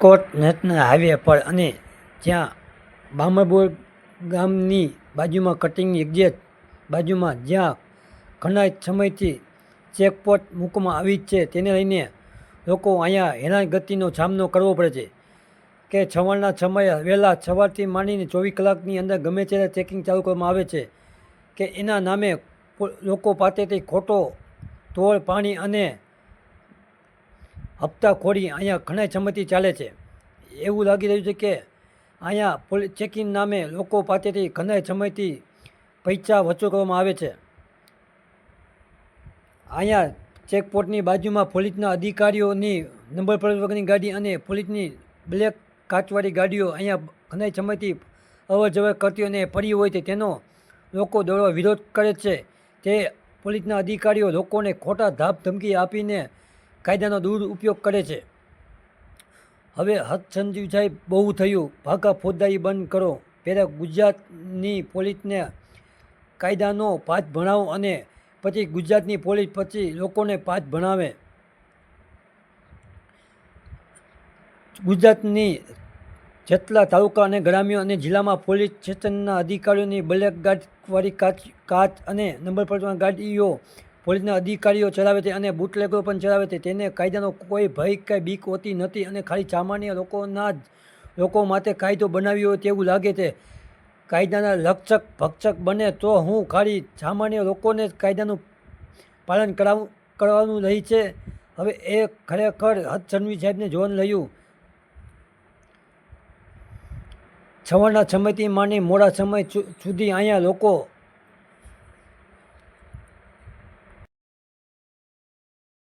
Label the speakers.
Speaker 1: કોટ national highway પર અને જ્યાં બામણબોર ગામની બાજુમાં કટિંગ એક્ઝેક્ટ બાજુમાં જ્યાં ઘણા સમયથી ચેકપોસ્ટ મૂકવામાં આવી છે, તેને લઈને લોકો અહીંયા હેરાનગતિનો સામનો કરવો પડે છે કે સવારના સમયે વહેલા સવારથી માંડીને 24 કલાકની અંદર ગમે ત્યારે ચેકિંગ ચાલુ કરવામાં આવે છે કે એના નામે લોકો પાસેથી ખોટો તોડ પાણી અને હપ્તાખોરી અહીંયા ઘણા સમયથી ચાલે છે. એવું લાગી રહ્યું છે કે અહીંયા ચેકિંગ નામે લોકો પાસેથી ઘણા સમયથી પૈસા વસૂલ કરવામાં આવે છે. અહીંયા ચેકપોસ્ટની બાજુમાં પોલીસના અધિકારીઓની નંબર પ્લેટ વગરની ગાડી અને પોલીસની બ્લેક કાચવાળી ગાડીઓ અહીંયા ઘણા સમયથી અવર જવર કરતી અને પડી હોય છે, તેનો લોકો દોડવા વિરોધ કરે છે. તે પોલીસના અધિકારીઓ લોકોને ખોટા ધાપ ધમકી આપીને કાયદાનો દુરુપયોગ કરે છે. હવે હદ સંજીવ સાહેબ, બહુ થયું, ભાગા ફોજદારી બંધ કરો. પહેલાં ગુજરાતની પોલીસને કાયદાનો પાઠ ભણાવો અને પછી ગુજરાતની પોલીસ પછી લોકોને પાઠ ભણાવે. ગુજરાતની જેટલા તાલુકા અને ગ્રામ્ય અને જિલ્લામાં પોલીસ સ્ટેશનના અધિકારીઓની બ્લેક ગાડીવાળી કાચ અને નંબર પ્લેટવાળી ગાડીઓ પોલીસના અધિકારીઓ ચલાવે છે અને બુટલેગરો પણ ચલાવે છે. તેને કાયદાનો કોઈ ભય કે બીક હોતી નથી અને ખાલી સામાન્ય લોકો માટે કાયદો બનાવ્યો હોય તેવું લાગે છે. કાયદાના રક્ષક ભક્ષક બને તો હું ખાલી સામાન્ય લોકોને જ કાયદાનું પાલન કરવાનું રહી છે. હવે એ ખરેખર હદસનવી સાહેબને જોવાનું રહ્યું. સવારના સમયથી માંડી મોડા સમય સુધી અહીંયા લોકો